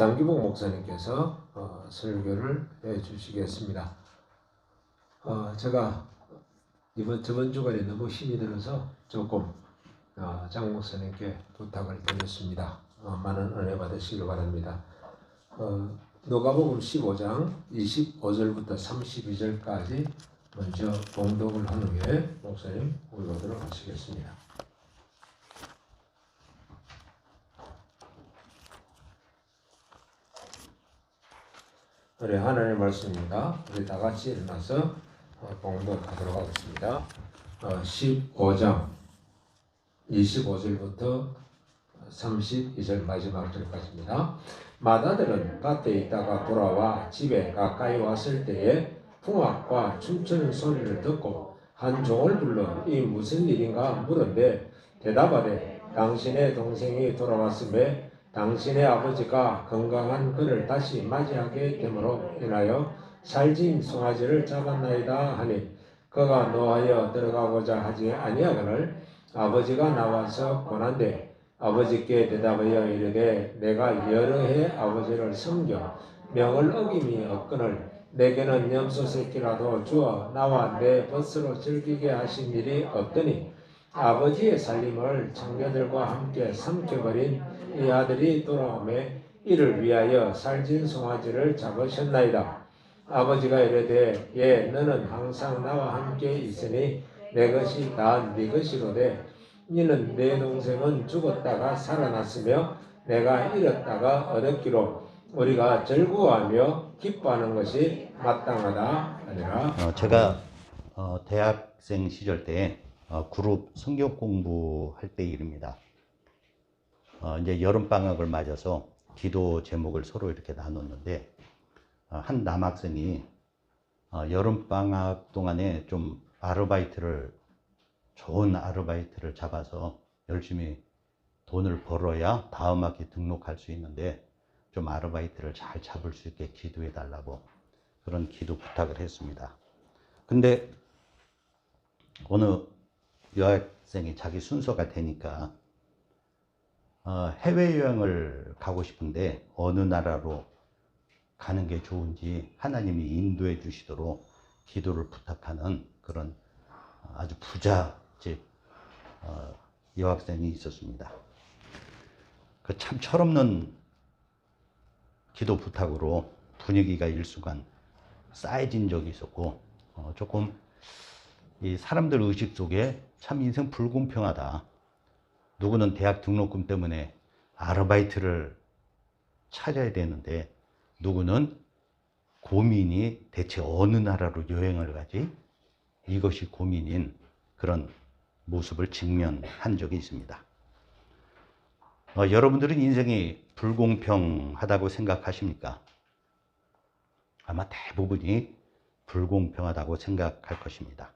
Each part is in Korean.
장기복 목사님께서 설교를 해 주시겠습니다. 제가 저번 주간에 너무 힘이 들어서 조금 장 목사님께 부탁을 드렸습니다. 많은 은혜 받으시길 바랍니다. 누가복음 15장 25절부터 32절까지 먼저 봉독을 한 후에 목사님 올라오도록 하시겠습니다. 우리 하나님의 말씀입니다. 우리 다 같이 일어나서 봉독하도록 하겠습니다. 15장 25절부터 32절 마지막 절까지입니다. 마다들은 밭에 있다가 돌아와 집에 가까이 왔을 때에 풍악과 춤추는 소리를 듣고 한 종을 불러 이 무슨 일인가 물은데 대답하되 당신의 동생이 돌아왔음에 당신의 아버지가 건강한 그를 다시 맞이하게 됨으로 인하여 살진 송아지를 잡았나이다 하니 그가 노하여 들어가고자 하지 아니하거늘 아버지가 나와서 권한대 아버지께 대답하여 이르되 내가 여러 해 아버지를 섬겨 명을 어김이 없거늘 내게는 염소 새끼라도 주어 나와 내 벗으로 즐기게 하신 일이 없더니 아버지의 살림을 청년들과 함께 삼켜버린 이 아들이 돌아오매 이를 위하여 살진 송아지를 잡으셨나이다. 아버지가 이르되 예 너는 항상 나와 함께 있으니 내 것이 다 네 것이로되 이는 내 동생은 죽었다가 살아났으며 내가 잃었다가 얻었기로 우리가 즐거워하며 기뻐하는 것이 마땅하다 하니라. 제가 대학생 시절 때 그룹 성경 공부할 때 일입니다. 이제 여름 방학을 맞아서 기도 제목을 서로 이렇게 나눴는데 한 남학생이 여름 방학 동안에 좀 좋은 아르바이트를 잡아서 열심히 돈을 벌어야 다음 학기 등록할 수 있는데 좀 아르바이트를 잘 잡을 수 있게 기도해 달라고 그런 기도 부탁을 했습니다. 근데 어느 여학생이 자기 순서가 되니까 해외여행을 가고 싶은데 어느 나라로 가는 게 좋은지 하나님이 인도해 주시도록 기도를 부탁하는 그런 아주 부잣집 여학생이 있었습니다. 그 참 철없는 기도 부탁으로 분위기가 일순간 쌓여진 적이 있었고 조금 이 사람들 의식 속에 참 인생 불공평하다. 누구는 대학 등록금 때문에 아르바이트를 찾아야 되는데 누구는 고민이 대체 어느 나라로 여행을 가지? 이것이 고민인 그런 모습을 직면한 적이 있습니다. 여러분들은 인생이 불공평하다고 생각하십니까? 아마 대부분이 불공평하다고 생각할 것입니다.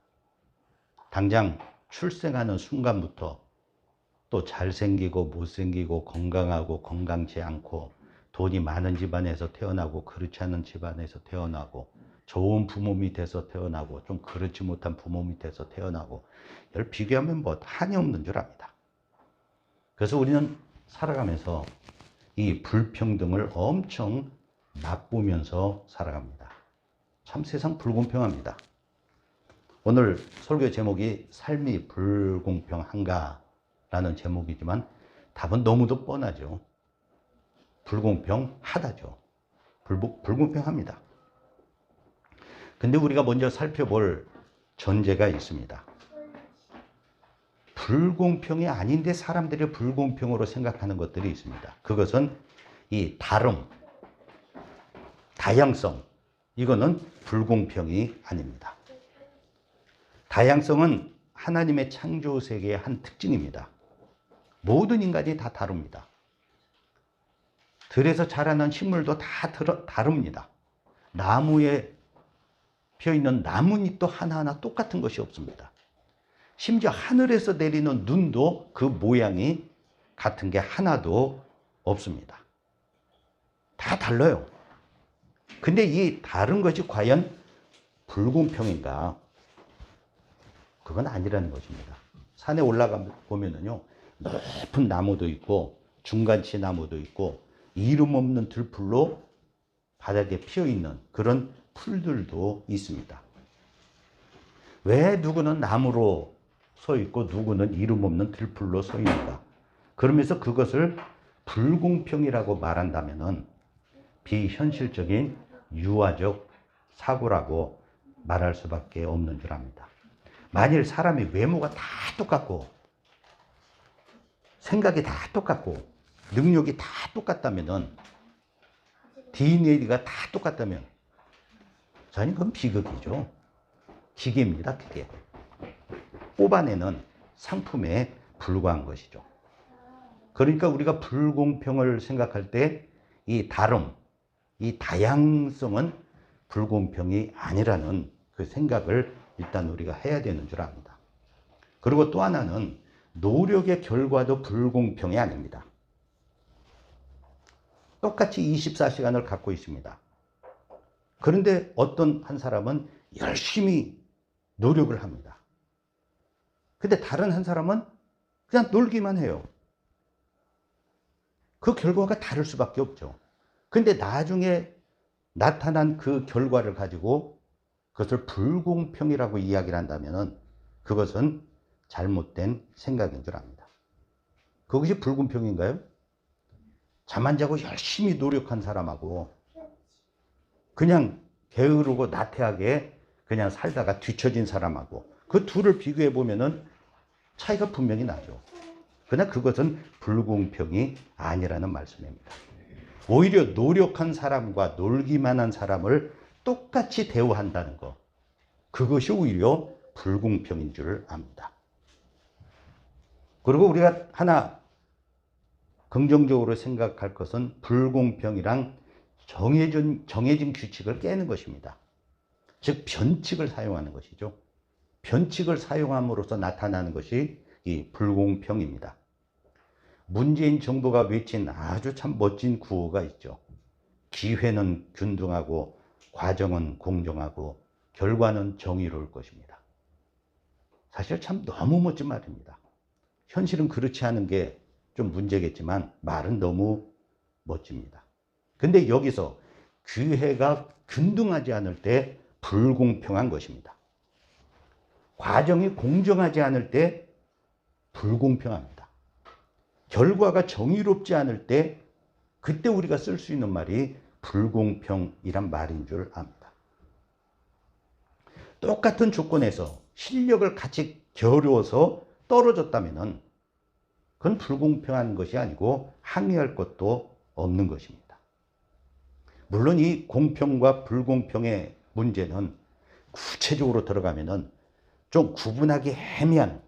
당장 출생하는 순간부터 또 잘생기고 못생기고 건강하고 건강치 않고 돈이 많은 집안에서 태어나고 그렇지 않은 집안에서 태어나고 좋은 부모 밑에서 태어나고 좀 그렇지 못한 부모 밑에서 태어나고 이걸 비교하면 뭐 한이 없는 줄 압니다. 그래서 우리는 살아가면서 이 불평등을 엄청 맛보면서 살아갑니다. 참 세상 불공평합니다. 오늘 설교 제목이 삶이 불공평한가? 라는 제목이지만 답은 너무도 뻔하죠. 불공평하다죠. 불공평합니다. 근데 우리가 먼저 살펴볼 전제가 있습니다. 불공평이 아닌데 사람들이 불공평으로 생각하는 것들이 있습니다. 그것은 이 다름, 다양성, 이거는 불공평이 아닙니다. 다양성은 하나님의 창조 세계의 한 특징입니다. 모든 인간이 다 다릅니다. 들에서 자라난 식물도 다 다릅니다. 나무에 피어있는 나뭇잎도 하나하나 똑같은 것이 없습니다. 심지어 하늘에서 내리는 눈도 그 모양이 같은 게 하나도 없습니다. 다 달라요. 근데 이 다른 것이 과연 불공평인가? 그건 아니라는 것입니다. 산에 올라가 보면은요, 높은 나무도 있고 중간치 나무도 있고 이름 없는 들풀로 바닥에 피어 있는 그런 풀들도 있습니다. 왜 누구는 나무로 서 있고 누구는 이름 없는 들풀로 서 있는가? 그러면서 그것을 불공평이라고 말한다면은 비현실적인 유아적 사고라고 말할 수밖에 없는 줄 압니다. 만일 사람이 외모가 다 똑같고 생각이 다 똑같고 능력이 다 똑같다면은 DNA가 다 똑같다면 저는 그건 비극이죠. 기계입니다. 기계. 뽑아내는 상품에 불과한 것이죠. 그러니까 우리가 불공평을 생각할 때 이 다름, 이 다양성은 불공평이 아니라는 그 생각을 일단 우리가 해야 되는 줄 압니다. 그리고 또 하나는 노력의 결과도 불공평이 아닙니다. 똑같이 24시간을 갖고 있습니다. 그런데 어떤 한 사람은 열심히 노력을 합니다. 근데 다른 한 사람은 그냥 놀기만 해요. 그 결과가 다를 수밖에 없죠. 근데 나중에 나타난 그 결과를 가지고 그것을 불공평이라고 이야기를 한다면 그것은 잘못된 생각인 줄 압니다. 그것이 불공평인가요? 잠 안 자고 열심히 노력한 사람하고 그냥 게으르고 나태하게 그냥 살다가 뒤처진 사람하고 그 둘을 비교해 보면은 차이가 분명히 나죠. 그러나 그것은 불공평이 아니라는 말씀입니다. 오히려 노력한 사람과 놀기만 한 사람을 똑같이 대우한다는 것, 그것이 오히려 불공평인 줄 압니다. 그리고 우리가 하나 긍정적으로 생각할 것은 불공평이랑 정해진 규칙을 깨는 것입니다. 즉 변칙을 사용하는 것이죠. 변칙을 사용함으로써 나타나는 것이 이 불공평입니다. 문재인 정부가 외친 아주 참 멋진 구호가 있죠. 기회는 균등하고 과정은 공정하고 결과는 정의로울 것입니다. 사실 참 너무 멋진 말입니다. 현실은 그렇지 않은 게 좀 문제겠지만 말은 너무 멋집니다. 근데 여기서 기회가 균등하지 않을 때 불공평한 것입니다. 과정이 공정하지 않을 때 불공평합니다. 결과가 정의롭지 않을 때 그때 우리가 쓸 수 있는 말이 불공평이란 말인 줄 압니다. 똑같은 조건에서 실력을 같이 겨루어서 떨어졌다면 그건 불공평한 것이 아니고 항의할 것도 없는 것입니다. 물론 이 공평과 불공평의 문제는 구체적으로 들어가면은 좀 구분하기 애매한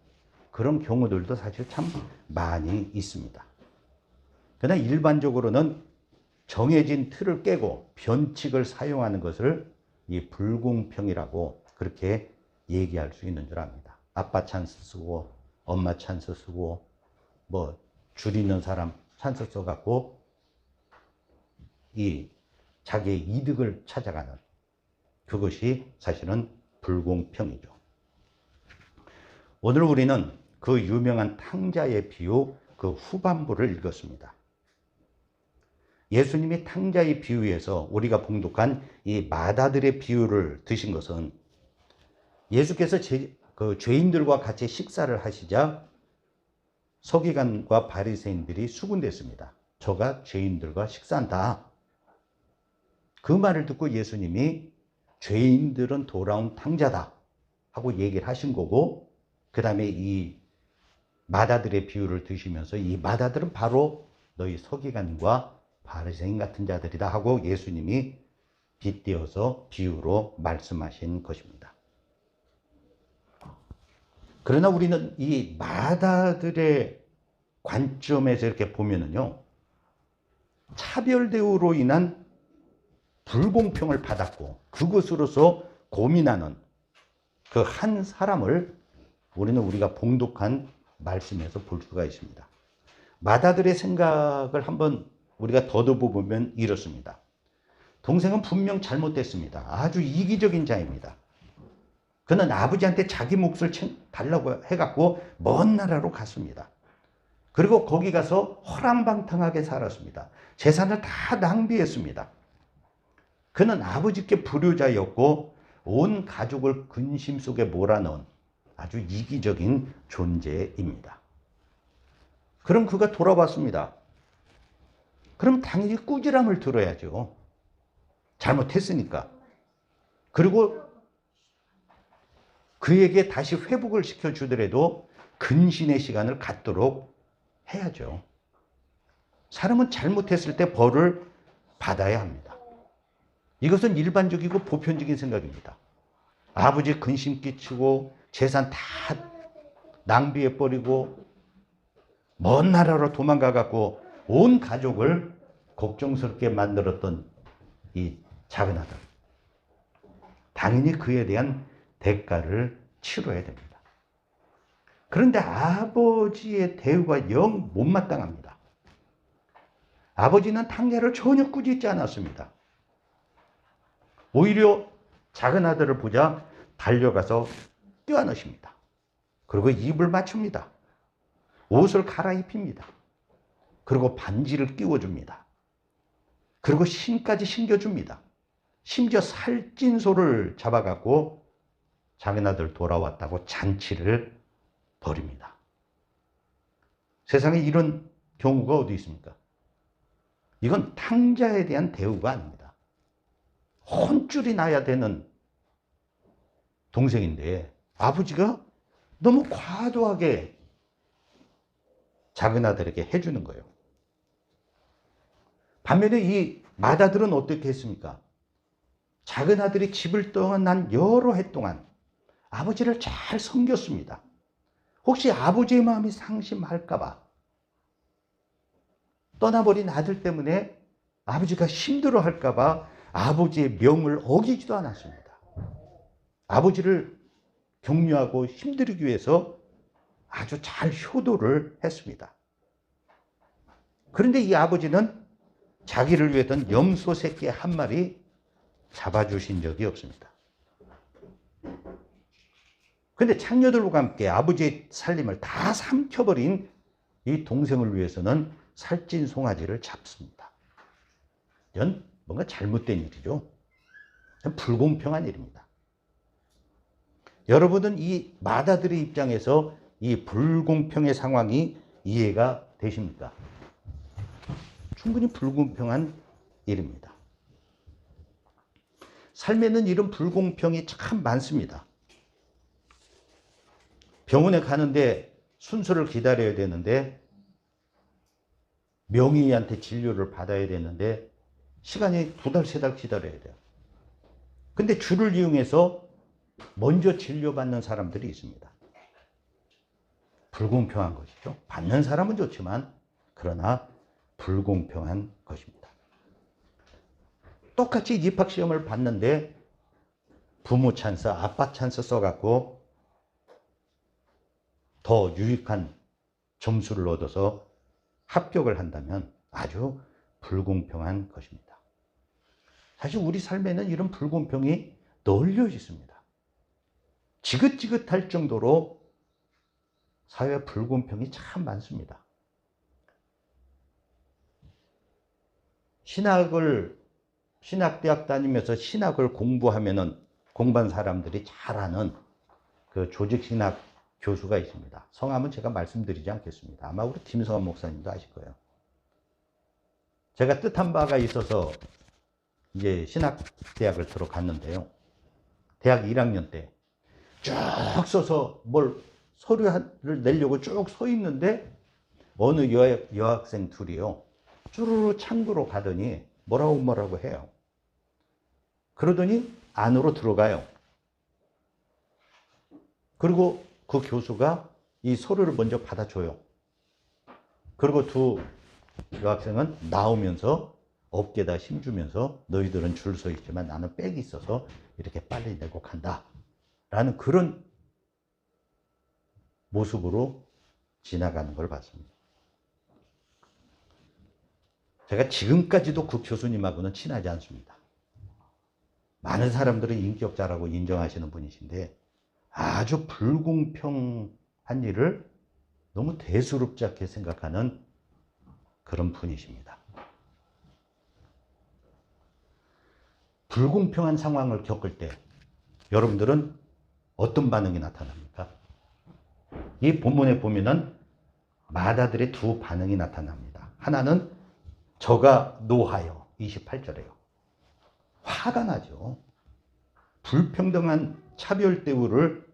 그런 경우들도 사실 참 많이 있습니다. 그러나 일반적으로는 정해진 틀을 깨고 변칙을 사용하는 것을 이 불공평이라고 그렇게 얘기할 수 있는 줄 압니다. 아빠 찬스 쓰고 엄마 찬스 쓰고 뭐 줄이는 사람 찬스 써갖고 이 자기의 이득을 찾아가는 그것이 사실은 불공평이죠. 오늘 우리는 그 유명한 탕자의 비유 그 후반부를 읽었습니다. 예수님이 탕자의 비유에서 우리가 봉독한 이 마다들의 비유를 드신 것은 예수께서 죄인들과 같이 식사를 하시자 서기관과 바리새인들이 수군댔습니다. 저가 죄인들과 식사한다. 그 말을 듣고 예수님이 죄인들은 돌아온 탕자다 하고 얘기를 하신 거고 그 다음에 이 마다들의 비유를 드시면서 이 마다들은 바로 너희 서기관과 바리새인 같은 자들이다 하고 예수님이 빗대어서 비유로 말씀하신 것입니다. 그러나 우리는 이 마다들의 관점에서 이렇게 보면은요, 차별 대우로 인한 불공평을 받았고 그것으로서 고민하는 그 한 사람을 우리가 봉독한 말씀에서 볼 수가 있습니다. 마다들의 생각을 한번 우리가 더듬어 보면 이렇습니다. 동생은 분명 잘못됐습니다. 아주 이기적인 자입니다. 그는 아버지한테 자기 몫을 달라고 해갖고 먼 나라로 갔습니다. 그리고 거기 가서 허랑방탕하게 살았습니다. 재산을 다 낭비했습니다. 그는 아버지께 불효자였고 온 가족을 근심 속에 몰아넣은 아주 이기적인 존재입니다. 그럼 그가 돌아왔습니다. 그럼 당연히 꾸지람을 들어야죠. 잘못했으니까. 그리고 그에게 다시 회복을 시켜주더라도 근신의 시간을 갖도록 해야죠. 사람은 잘못했을 때 벌을 받아야 합니다. 이것은 일반적이고 보편적인 생각입니다. 아버지 근심 끼치고 재산 다 낭비해버리고 먼 나라로 도망가갖고 온 가족을 걱정스럽게 만들었던 이 작은 아들. 당연히 그에 대한 대가를 치러야 됩니다. 그런데 아버지의 대우가 영 못마땅합니다. 아버지는 탕자를 전혀 꾸짖지 않았습니다. 오히려 작은 아들을 보자 달려가서 껴안으십니다. 그리고 입을 맞춥니다. 옷을 갈아입힙니다. 그리고 반지를 끼워줍니다. 그리고 신까지 신겨줍니다. 심지어 살찐 소를 잡아갖고 작은 아들 돌아왔다고 잔치를 벌입니다. 세상에 이런 경우가 어디 있습니까? 이건 탕자에 대한 대우가 아닙니다. 혼쭐이 나야 되는 동생인데 아버지가 너무 과도하게 작은 아들에게 해주는 거예요. 반면에 이 맏아들은 어떻게 했습니까? 작은 아들이 집을 떠난 여러 해 동안 아버지를 잘 섬겼습니다. 혹시 아버지의 마음이 상심할까봐 떠나버린 아들 때문에 아버지가 힘들어할까봐 아버지의 명을 어기지도 않았습니다. 아버지를 격려하고 힘들이기 위해서 아주 잘 효도를 했습니다. 그런데 이 아버지는 자기를 위했던 염소 새끼 한 마리 잡아주신 적이 없습니다. 그런데 창녀들과 함께 아버지의 살림을 다 삼켜버린 이 동생을 위해서는 살찐 송아지를 잡습니다. 이건 뭔가 잘못된 일이죠. 불공평한 일입니다. 여러분은 이 맏아들의 입장에서 이 불공평의 상황이 이해가 되십니까? 충분히 불공평한 일입니다. 삶에는 이런 불공평이 참 많습니다. 병원에 가는데 순서를 기다려야 되는데 명의한테 진료를 받아야 되는데 시간이 2달, 3달 기다려야 돼요. 근데 줄을 이용해서 먼저 진료받는 사람들이 있습니다. 불공평한 것이죠. 받는 사람은 좋지만 그러나 불공평한 것입니다. 똑같이 입학시험을 봤는데 부모 찬스, 아빠 찬스 써갖고 더 유익한 점수를 얻어서 합격을 한다면 아주 불공평한 것입니다. 사실 우리 삶에는 이런 불공평이 널려 있습니다. 지긋지긋할 정도로 사회 불공평이 참 많습니다. 신학대학 다니면서 신학을 공부한 사람들이 잘 아는 그 조직신학 교수가 있습니다. 성함은 제가 말씀드리지 않겠습니다. 아마 우리 김성환 목사님도 아실 거예요. 제가 뜻한 바가 있어서 이제 신학대학을 들어갔는데요. 대학 1학년 때 쭉 서서 뭘 서류를 내려고 쭉 서 있는데 어느 여학생 둘이요. 쭈루루 창구로 가더니 뭐라고 해요. 그러더니 안으로 들어가요. 그리고 그 교수가 이 서류를 먼저 받아줘요. 그리고 두 여학생은 나오면서 어깨에다 힘주면서 너희들은 줄 서 있지만 나는 백이 있어서 이렇게 빨리 내고 간다. 라는 그런 모습으로 지나가는 걸 봤습니다. 제가 지금까지도 그 교수님하고는 친하지 않습니다. 많은 사람들은 인격자라고 인정하시는 분이신데 아주 불공평한 일을 너무 대수롭지 않게 생각하는 그런 분이십니다. 불공평한 상황을 겪을 때 여러분들은 어떤 반응이 나타납니까? 이 본문에 보면은 마다들의 두 반응이 나타납니다. 하나는 저가 노하여 28절에요. 화가 나죠. 불평등한 차별 대우를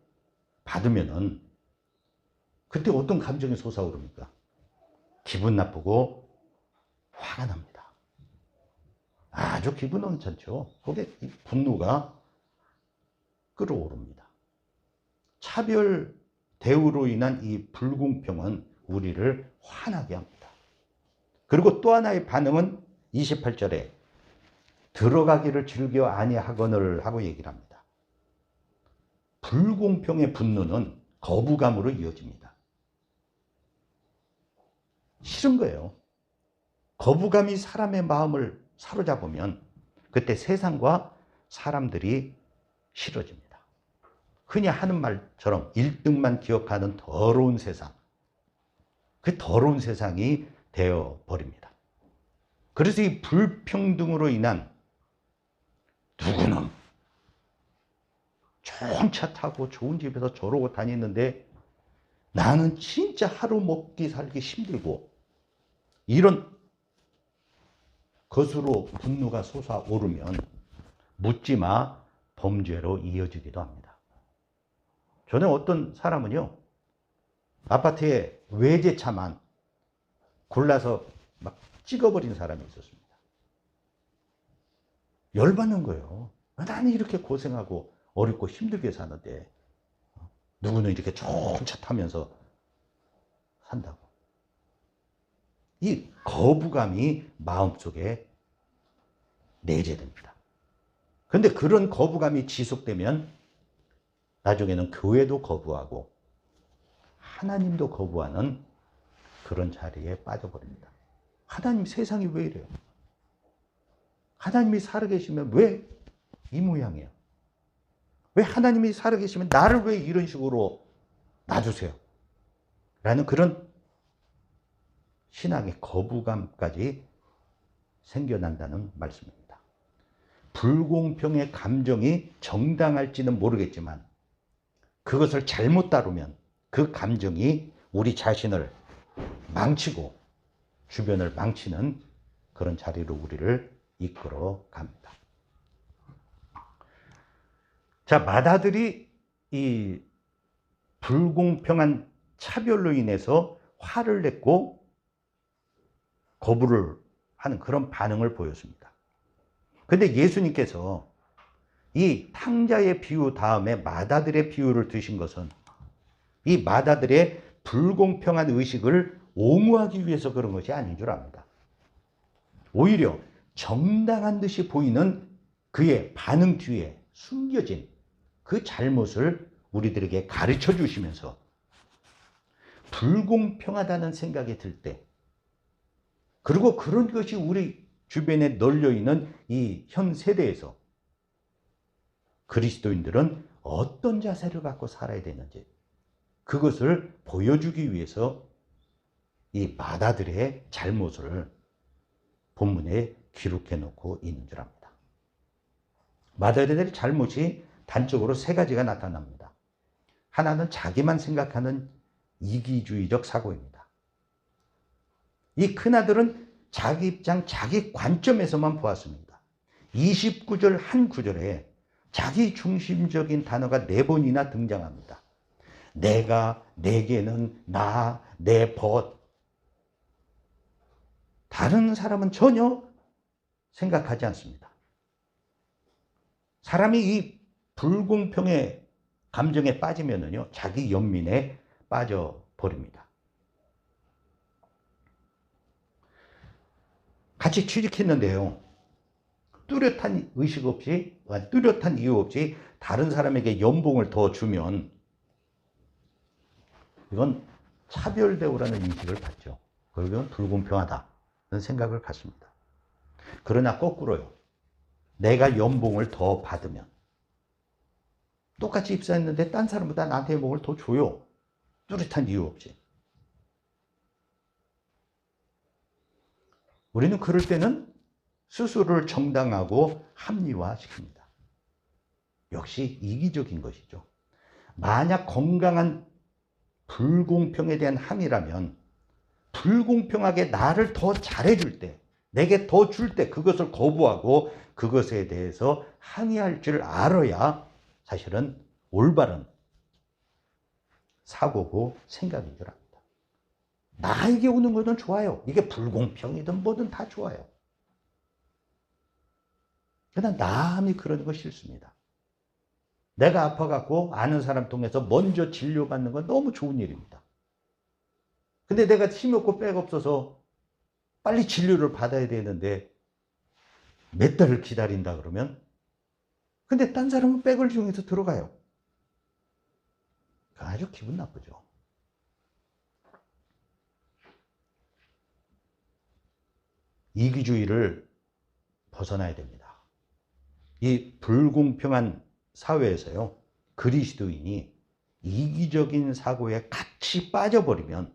받으면은 그때 어떤 감정이 솟아오릅니까? 기분 나쁘고 화가 납니다. 아주 기분 언짢죠. 거기에 분노가 끌어오릅니다. 차별 대우로 인한 이 불공평은 우리를 화나게 합니다. 그리고 또 하나의 반응은 28절에 들어가기를 즐겨 아니하거늘 하고 얘기를 합니다. 불공평의 분노는 거부감으로 이어집니다. 싫은 거예요. 거부감이 사람의 마음을 사로잡으면 그때 세상과 사람들이 싫어집니다. 흔히 하는 말처럼 1등만 기억하는 더러운 세상, 그 더러운 세상이 되어버립니다. 그래서 이 불평등으로 인한 누구는 좋은 차 타고 좋은 집에서 저러고 다니는데 나는 진짜 하루 먹기 살기 힘들고 이런 것으로 분노가 솟아오르면 묻지마 범죄로 이어지기도 합니다. 저는 어떤 사람은요, 아파트에 외제차만 골라서 막 찍어버린 사람이 있었습니다. 열받는 거예요. 나는 이렇게 고생하고 어렵고 힘들게 사는데 누구는 이렇게 좋은 차 타면서 산다고. 이 거부감이 마음속에 내재됩니다. 그런데 그런 거부감이 지속되면 나중에는 교회도 거부하고 하나님도 거부하는 그런 자리에 빠져버립니다. 하나님 세상이 왜 이래요? 하나님이 살아계시면 왜 이 모양이에요? 왜 하나님이 살아계시면 나를 왜 이런 식으로 놔주세요? 라는 그런 신앙의 거부감까지 생겨난다는 말씀입니다. 불공평의 감정이 정당할지는 모르겠지만 그것을 잘못 다루면 그 감정이 우리 자신을 망치고 주변을 망치는 그런 자리로 우리를 이끌어 갑니다. 자, 마다들이 이 불공평한 차별로 인해서 화를 냈고 거부를 하는 그런 반응을 보였습니다. 근데 예수님께서 이 탕자의 비유 다음에 마다들의 비유를 드신 것은 이 마다들의 불공평한 의식을 옹호하기 위해서 그런 것이 아닌 줄 압니다. 오히려 정당한 듯이 보이는 그의 반응 뒤에 숨겨진 그 잘못을 우리들에게 가르쳐 주시면서 불공평하다는 생각이 들 때, 그리고 그런 것이 우리 주변에 널려있는 이 현 세대에서 그리스도인들은 어떤 자세를 갖고 살아야 되는지 그것을 보여주기 위해서 이 마다들의 잘못을 본문에 기록해 놓고 있는 줄 압니다. 마다들의 잘못이 단적으로 세 가지가 나타납니다. 하나는 자기만 생각하는 이기주의적 사고입니다. 이 큰아들은 자기 입장, 자기 관점에서만 보았습니다. 29절 한 구절에 자기 중심적인 단어가 4번이나 등장합니다. 내가, 내게는, 나, 내 벗. 다른 사람은 전혀 생각하지 않습니다. 사람이 이 불공평의 감정에 빠지면은요, 자기 연민에 빠져버립니다. 같이 취직했는데요, 뚜렷한 의식 없이, 뚜렷한 이유 없이 다른 사람에게 연봉을 더 주면 이건 차별대우라는 인식을 받죠. 그러면 불공평하다는 생각을 갖습니다. 그러나 거꾸로요, 내가 연봉을 더 받으면 똑같이 입사했는데 딴 사람보다 나한테 연봉을 더 줘요. 뚜렷한 이유 없이. 우리는 그럴 때는 스스로를 정당하고 합리화시킵니다. 역시 이기적인 것이죠. 만약 건강한 불공평에 대한 항의라면 불공평하게 나를 더 잘해줄 때, 내게 더 줄 때 그것을 거부하고 그것에 대해서 항의할 줄 알아야 사실은 올바른 사고고 생각인 줄 압니다. 나에게 오는 것은 좋아요. 이게 불공평이든 뭐든 다 좋아요. 그러나 남이 그러는 거 싫습니다. 내가 아파갖고 아는 사람 통해서 먼저 진료받는 건 너무 좋은 일입니다. 근데 내가 힘 없고 백 없어서 빨리 진료를 받아야 되는데 몇 달을 기다린다 그러면, 근데 딴 사람은 백을 이용해서 들어가요. 아주 기분 나쁘죠. 이기주의를 벗어나야 됩니다. 이 불공평한 사회에서요, 그리스도인이 이기적인 사고에 같이 빠져버리면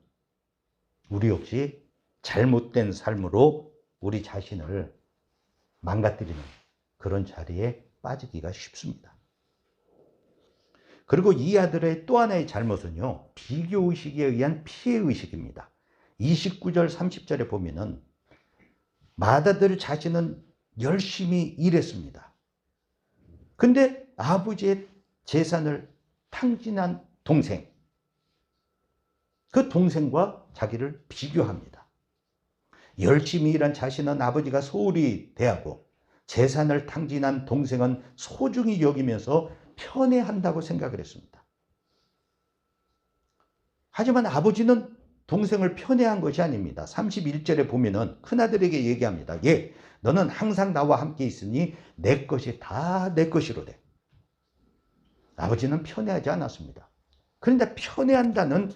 우리 역시 잘못된 삶으로 우리 자신을 망가뜨리는 그런 자리에 빠지기가 쉽습니다. 그리고 이 아들의 또 하나의 잘못은요, 비교의식에 의한 피해의식입니다. 29절 30절에 보면은 맏아들 자신은 열심히 일했습니다. 근데 아버지의 재산을 탕진한 동생, 그 동생과 자기를 비교합니다. 열심히 일한 자신은 아버지가 소홀히 대하고 재산을 탕진한 동생은 소중히 여기면서 편애한다고 생각을 했습니다. 하지만 아버지는 동생을 편애한 것이 아닙니다. 31절에 보면은 큰아들에게 얘기합니다. 예, 너는 항상 나와 함께 있으니 내 것이 다 내 것이로 돼. 아버지는 편애하지 않았습니다. 그런데 편애한다는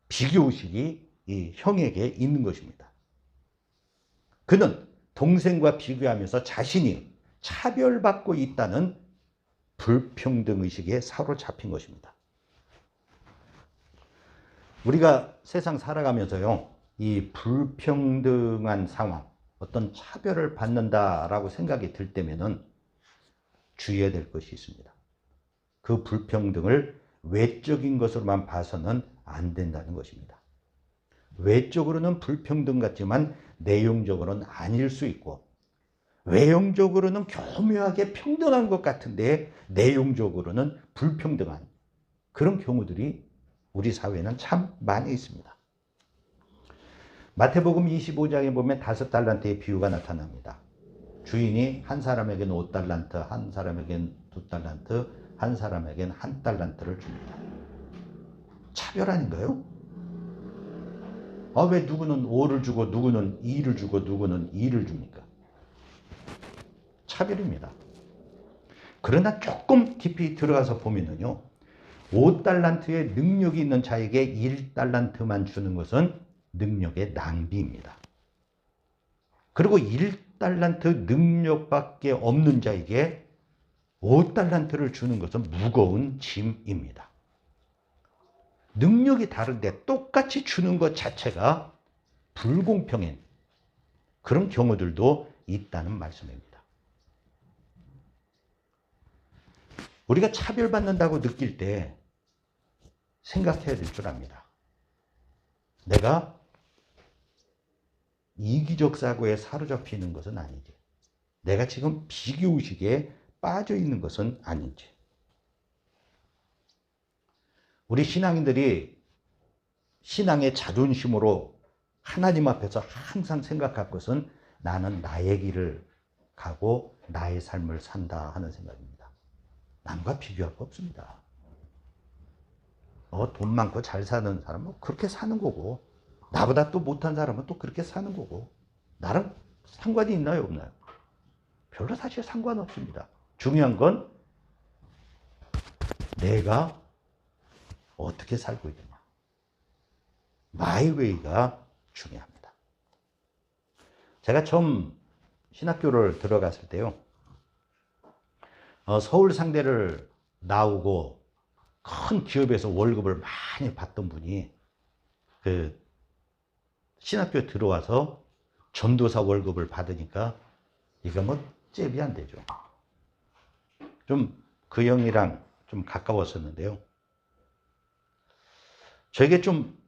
비교의식이 이 형에게 있는 것입니다. 그는 동생과 비교하면서 자신이 차별받고 있다는 불평등의식에 사로잡힌 것입니다. 우리가 세상 살아가면서요, 이 불평등한 상황, 어떤 차별을 받는다라고 생각이 들 때면은 주의해야 될 것이 있습니다. 그 불평등을 외적인 것으로만 봐서는 안 된다는 것입니다. 외적으로는 불평등 같지만 내용적으로는 아닐 수 있고, 외형적으로는 교묘하게 평등한 것 같은데 내용적으로는 불평등한 그런 경우들이 우리 사회에는 참 많이 있습니다. 마태복음 25장에 보면 5달란트의 비유가 나타납니다. 주인이 한 사람에게는 5달란트, 한 사람에게는 2달란트, 한 사람에게는 1달란트를 줍니다. 차별 아닌가요? 왜 누구는 5를 주고 누구는 2를 주고 누구는 2를 줍니까? 차별입니다. 그러나 조금 깊이 들어가서 보면은요, 5달란트의 능력이 있는 자에게 1달란트만 주는 것은 능력의 낭비입니다. 그리고 1달란트 능력밖에 없는 자에게 5달란트를 주는 것은 무거운 짐입니다. 능력이 다른데 똑같이 주는 것 자체가 불공평한 그런 경우들도 있다는 말씀입니다. 우리가 차별받는다고 느낄 때 생각해야 될 줄 압니다. 내가 이기적 사고에 사로잡히는 것은 아닌지, 내가 지금 비교의식에 빠져 있는 것은 아닌지. 우리 신앙인들이 신앙의 자존심으로 하나님 앞에서 항상 생각할 것은 나는 나의 길을 가고 나의 삶을 산다 하는 생각입니다. 남과 비교할 거 없습니다. 돈 많고 잘 사는 사람은 그렇게 사는 거고, 나보다 또 못한 사람은 또 그렇게 사는 거고, 나랑 상관이 있나요, 없나요? 별로 사실 상관없습니다. 중요한 건 내가 어떻게 살고 있느냐. 마이 웨이가 중요합니다. 제가 처음 신학교를 들어갔을 때요, 서울 상대를 나오고 큰 기업에서 월급을 많이 받던 분이 그 신학교에 들어와서 전도사 월급을 받으니까 이거 뭐 잽이 안 되죠. 좀 그 형이랑 좀 가까웠었는데요. 저에게 좀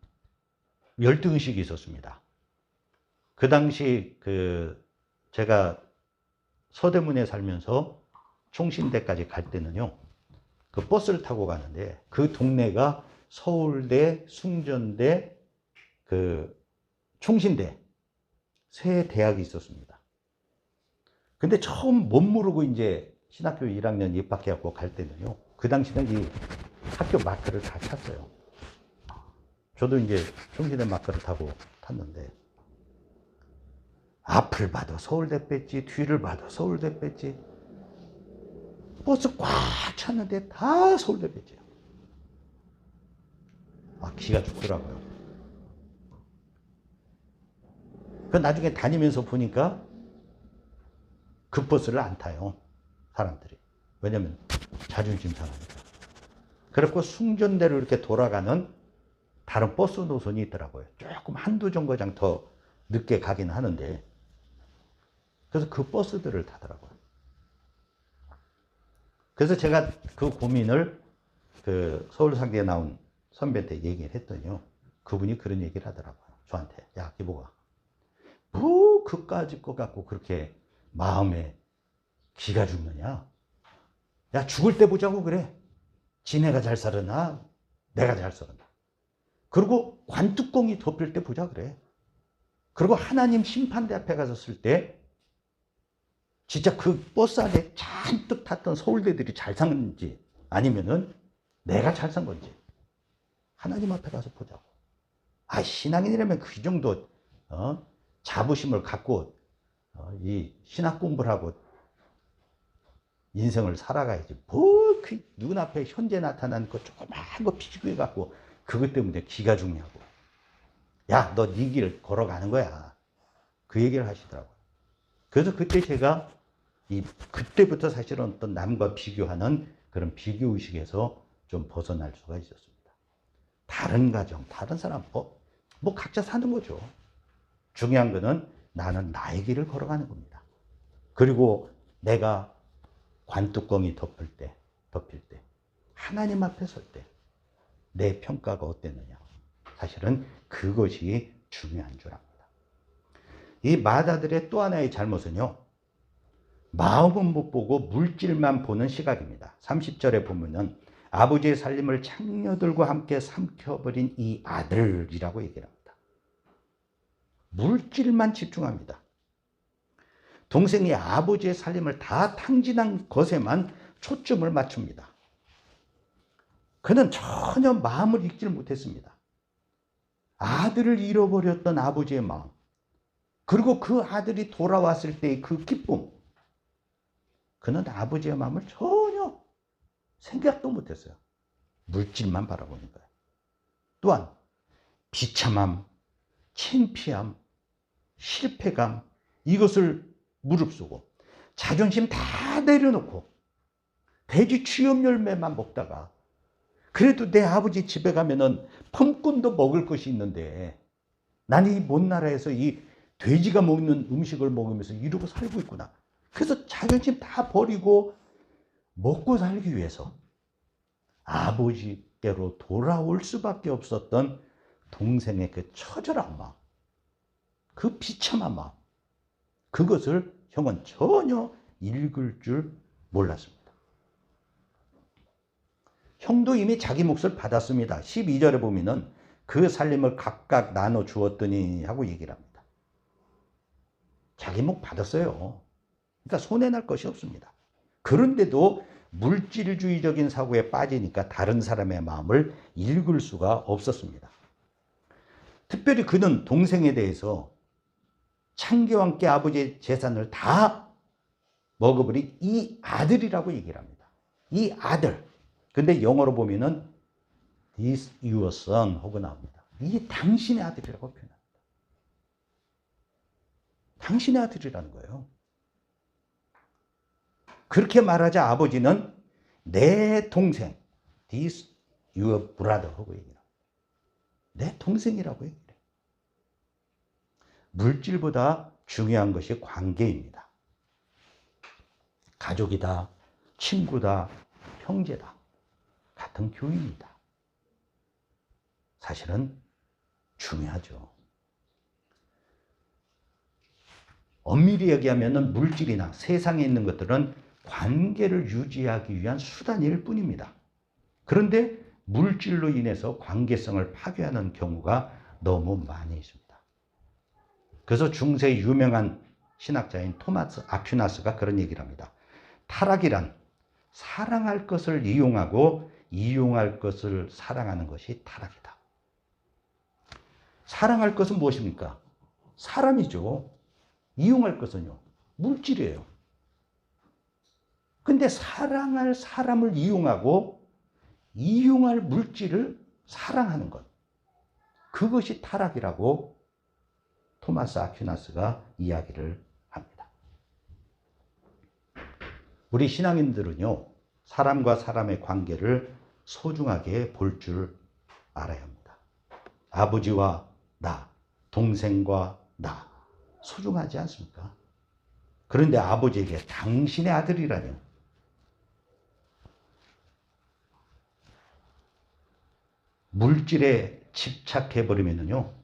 열등의식이 있었습니다. 그 당시 제가 서대문에 살면서 총신대까지 갈 때는요, 그 버스를 타고 가는데 그 동네가 서울대, 숭전대, 총신대 세 대학이 있었습니다. 근데 처음 못 모르고 이제 신학교 1학년 입학해갖고 갈 때는요, 그 당시는 이 학교 마크를 다 탔어요. 저도 이제 총신대 마크를 타고 탔는데, 앞을 봐도 서울대 배지, 뒤를 봐도 서울대 배지, 버스 꽉 찼는데 다 서울대 배지예요. 기가 죽더라고요. 그 나중에 다니면서 보니까 그 버스를 안 타요, 사람들이. 왜냐면 자존심 상하니까. 그래서 숭전대로 이렇게 돌아가는 다른 버스 노선이 있더라고요. 조금 한두 정거장 더 늦게 가긴 하는데, 그래서 그 버스들을 타더라고요. 그래서 제가 그 고민을 서울상대에 나온 선배한테 얘기를 했더니요, 그분이 그런 얘기를 하더라고요. 저한테. 야, 기보가, 뭐 그까짓 거 갖고 그렇게 마음에 기가 죽느냐? 야, 죽을 때 보자고 그래. 지네가 잘 살았나? 내가 잘 살았나? 그리고 관뚜껑이 덮일 때 보자 그래. 그리고 하나님 심판대 앞에 가서 쓸 때 진짜 그 버스 안에 잔뜩 탔던 서울대들이 잘 샀는지 아니면은 내가 잘 산 건지 하나님 앞에 가서 보자고. 신앙인이라면 그 정도 자부심을 갖고 이 신학 공부를 하고 인생을 살아가야지. 그 눈앞에 현재 나타나는 거 조그마한 거 비교해 갖고 그것 때문에 기가 죽냐고. 야, 너 네 길 걸어가는 거야. 그 얘기를 하시더라고요. 그래서 그때 제가 그때부터 사실은 어떤 남과 비교하는 그런 비교의식에서 좀 벗어날 수가 있었습니다. 다른 가정, 다른 사람, 뭐 각자 사는 거죠. 중요한 거는 나는 나의 길을 걸어가는 겁니다. 그리고 내가 관뚜껑이 덮일 때, 하나님 앞에 설 때, 내 평가가 어땠느냐. 사실은 그것이 중요한 줄 압니다. 이 마다들의 또 하나의 잘못은요, 마음은 못 보고 물질만 보는 시각입니다. 30절에 보면은 아버지의 살림을 창녀들과 함께 삼켜버린 이 아들이라고 얘기를 합니다. 물질만 집중합니다. 동생이 아버지의 살림을 다 탕진한 것에만 초점을 맞춥니다. 그는 전혀 마음을 읽지를 못했습니다. 아들을 잃어버렸던 아버지의 마음, 그리고 그 아들이 돌아왔을 때의 그 기쁨, 그는 아버지의 마음을 전혀 생각도 못했어요. 물질만 바라보는 거예요. 또한 비참함, 창피함, 실패감, 이것을 무릅쓰고 자존심 다 내려놓고 돼지 취업 열매만 먹다가, 그래도 내 아버지 집에 가면은 펌꾼도 먹을 것이 있는데 나는 이 먼 나라에서 이 돼지가 먹는 음식을 먹으면서 이러고 살고 있구나. 그래서 자존심 다 버리고 먹고 살기 위해서 아버지께로 돌아올 수밖에 없었던 동생의 그 처절한 마음, 그 비참한 마음, 그것을 형은 전혀 읽을 줄 몰랐습니다. 형도 이미 자기 몫을 받았습니다. 12절에 보면은 그 살림을 각각 나눠 주었더니 하고 얘기를 합니다. 자기 몫 받았어요. 그러니까 손해날 것이 없습니다. 그런데도 물질주의적인 사고에 빠지니까 다른 사람의 마음을 읽을 수가 없었습니다. 특별히 그는 동생에 대해서 창기와 함께 아버지의 재산을 다 먹어버린 이 아들이라고 얘기를 합니다. 이 아들. 근데 영어로 보면은 This your son 하고 나옵니다. 이게 당신의 아들이라고 표현합니다. 당신의 아들이라는 거예요. 그렇게 말하자 아버지는 내 동생, This your brother 하고 얘기합니다. 내 동생이라고 얘기해요. 물질보다 중요한 것이 관계입니다. 가족이다, 친구다, 형제다, 같은 교인이다. 사실은 중요하죠. 엄밀히 얘기하면 물질이나 세상에 있는 것들은 관계를 유지하기 위한 수단일 뿐입니다. 그런데 물질로 인해서 관계성을 파괴하는 경우가 너무 많이 있습니다. 그래서 중세의 유명한 신학자인 토마스 아퀴나스가 그런 얘기를 합니다. 타락이란 사랑할 것을 이용하고 이용할 것을 사랑하는 것이 타락이다. 사랑할 것은 무엇입니까? 사람이죠. 이용할 것은요, 물질이에요. 근데 사랑할 사람을 이용하고 이용할 물질을 사랑하는 것, 그것이 타락이라고 토마스 아퀴나스가 이야기를 합니다. 우리 신앙인들은요, 사람과 사람의 관계를 소중하게 볼 줄 알아야 합니다. 아버지와 나, 동생과 나, 소중하지 않습니까? 그런데 아버지에게 당신의 아들이라뇨. 물질에 집착해버리면요,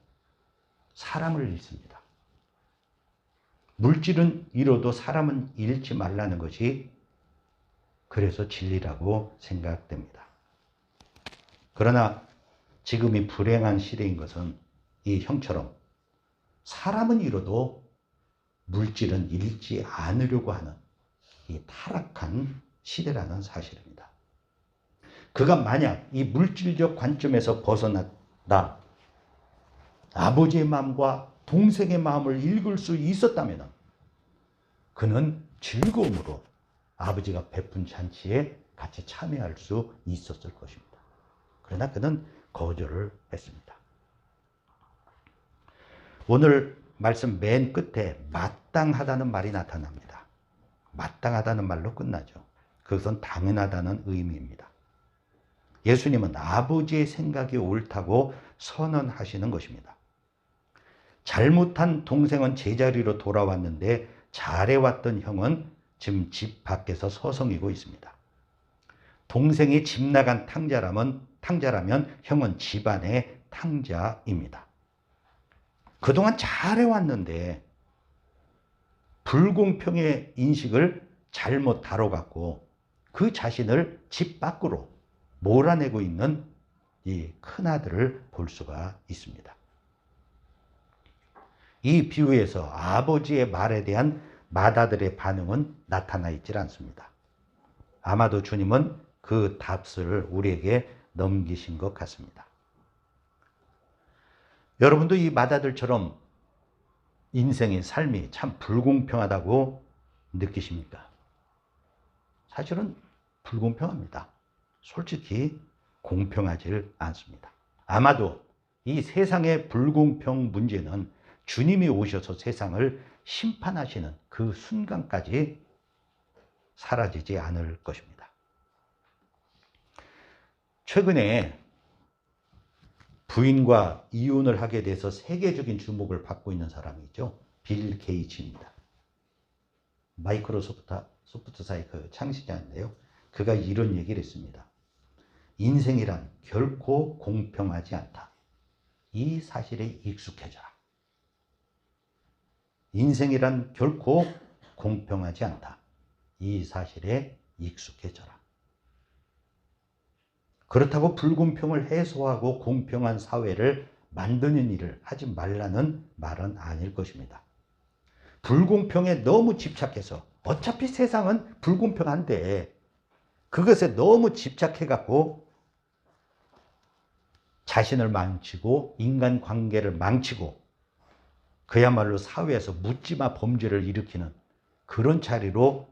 사람을 잃습니다. 물질은 잃어도 사람은 잃지 말라는 것이 그래서 진리라고 생각됩니다. 그러나 지금이 불행한 시대인 것은 이 형처럼 사람은 잃어도 물질은 잃지 않으려고 하는 이 타락한 시대라는 사실입니다. 그가 만약 이 물질적 관점에서 벗어났다, 아버지의 마음과 동생의 마음을 읽을 수 있었다면 그는 즐거움으로 아버지가 베푼 잔치에 같이 참여할 수 있었을 것입니다. 그러나 그는 거절을 했습니다. 오늘 말씀 맨 끝에 마땅하다는 말이 나타납니다. 마땅하다는 말로 끝나죠. 그것은 당연하다는 의미입니다. 예수님은 아버지의 생각이 옳다고 선언하시는 것입니다. 잘못한 동생은 제자리로 돌아왔는데 잘해왔던 형은 지금 집 밖에서 서성이고 있습니다. 동생이 집 나간 탕자라면 형은 집안의 탕자입니다. 그동안 잘해왔는데 불공평의 인식을 잘못 다뤄갖고 그 자신을 집 밖으로 몰아내고 있는 이 큰아들을 볼 수가 있습니다. 이 비유에서 아버지의 말에 대한 맏아들의 반응은 나타나 있질 않습니다. 아마도 주님은 그 답을 우리에게 넘기신 것 같습니다. 여러분도 이 맏아들처럼 인생의 삶이 참 불공평하다고 느끼십니까? 사실은 불공평합니다. 솔직히 공평하지 않습니다. 아마도 이 세상의 불공평 문제는 주님이 오셔서 세상을 심판하시는 그 순간까지 사라지지 않을 것입니다. 최근에 부인과 이혼을 하게 돼서 세계적인 주목을 받고 있는 사람이 있죠. 빌 게이츠입니다. 마이크로소프트사의 그 창시자인데요. 그가 이런 얘기를 했습니다. 인생이란 결코 공평하지 않다. 이 사실에 익숙해져라. 인생이란 결코 공평하지 않다. 이 사실에 익숙해져라. 그렇다고 불공평을 해소하고 공평한 사회를 만드는 일을 하지 말라는 말은 아닐 것입니다. 불공평에 너무 집착해서 어차피 세상은 불공평한데 그것에 너무 집착해갖고 자신을 망치고 인간관계를 망치고 그야말로 사회에서 묻지마 범죄를 일으키는 그런 자리로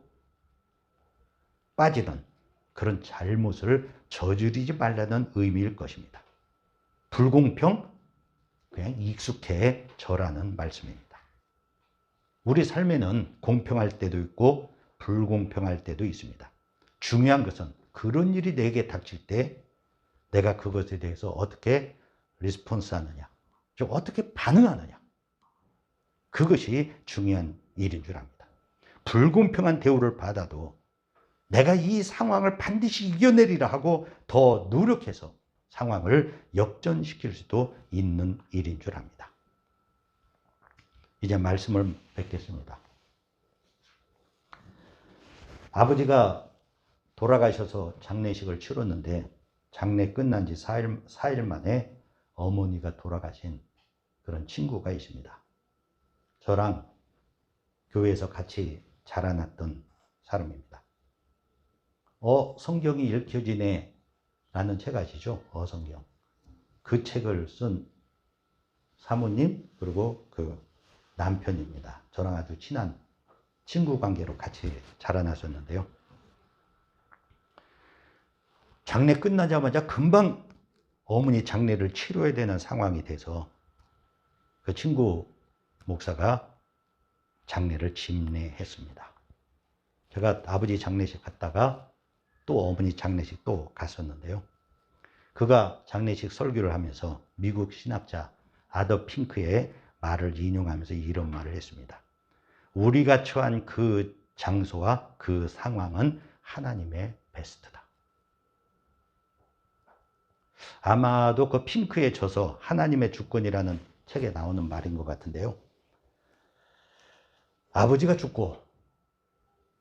빠지는 그런 잘못을 저지르지 말라는 의미일 것입니다. 불공평, 그냥 익숙해져라는 말씀입니다. 우리 삶에는 공평할 때도 있고 불공평할 때도 있습니다. 중요한 것은 그런 일이 내게 닥칠 때 내가 그것에 대해서 어떻게 리스폰스 하느냐, 좀 어떻게 반응하느냐. 그것이 중요한 일인 줄 압니다. 불공평한 대우를 받아도 내가 이 상황을 반드시 이겨내리라 하고 더 노력해서 상황을 역전시킬 수도 있는 일인 줄 압니다. 이제 말씀을 뵙겠습니다. 아버지가 돌아가셔서 장례식을 치렀는데 장례 끝난 지 4일 만에 어머니가 돌아가신 그런 친구가 있습니다. 저랑 교회에서 같이 자라났던 사람입니다. 성경이 읽혀지네 라는 책 아시죠? 성경. 그 책을 쓴 사모님 그리고 그 남편입니다. 저랑 아주 친한 친구 관계로 같이 자라나셨는데요. 장례 끝나자마자 금방 어머니 장례를 치러야 되는 상황이 돼서 그 친구 목사가 장례를 집례했습니다. 제가 아버지 장례식 갔다가 또 어머니 장례식 또 갔었는데요. 그가 장례식 설교를 하면서 미국 신학자 아더 핑크의 말을 인용하면서 이런 말을 했습니다. 우리가 처한 그 장소와 그 상황은 하나님의 베스트다. 아마도 그 핑크의 저서 하나님의 주권이라는 책에 나오는 말인 것 같은데요. 아버지가 죽고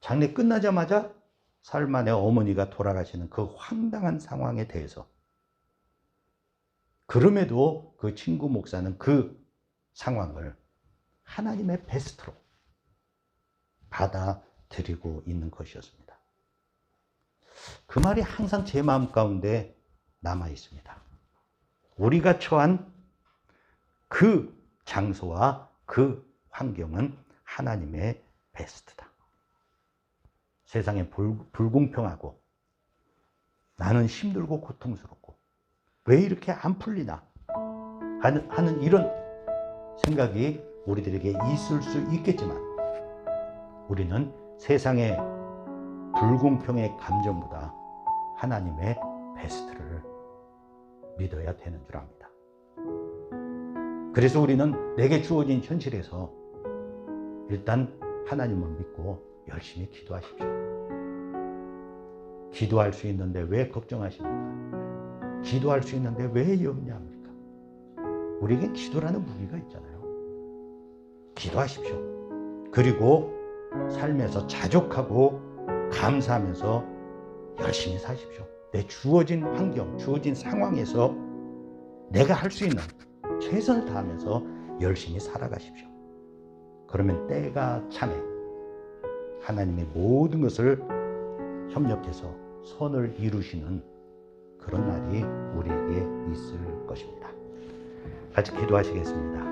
장례 끝나자마자 사흘 만에 어머니가 돌아가시는 그 황당한 상황에 대해서 그럼에도 그 친구 목사는 그 상황을 하나님의 베스트로 받아들이고 있는 것이었습니다. 그 말이 항상 제 마음 가운데 남아 있습니다. 우리가 처한 그 장소와 그 환경은 하나님의 베스트다. 세상에 불공평하고 나는 힘들고 고통스럽고 왜 이렇게 안 풀리나 하는 이런 생각이 우리들에게 있을 수 있겠지만 우리는 세상의 불공평의 감정보다 하나님의 베스트를 믿어야 되는 줄 압니다. 그래서 우리는 내게 주어진 현실에서 일단 하나님을 믿고 열심히 기도하십시오. 기도할 수 있는데 왜 걱정하십니까? 기도할 수 있는데 왜 염려합니까? 우리에게 기도라는 무기가 있잖아요. 기도하십시오. 그리고 삶에서 자족하고 감사하면서 열심히 사십시오. 내 주어진 환경, 주어진 상황에서 내가 할 수 있는 최선을 다하면서 열심히 살아가십시오. 그러면 때가 차면 하나님의 모든 것을 협력해서 선을 이루시는 그런 날이 우리에게 있을 것입니다. 같이 기도하시겠습니다.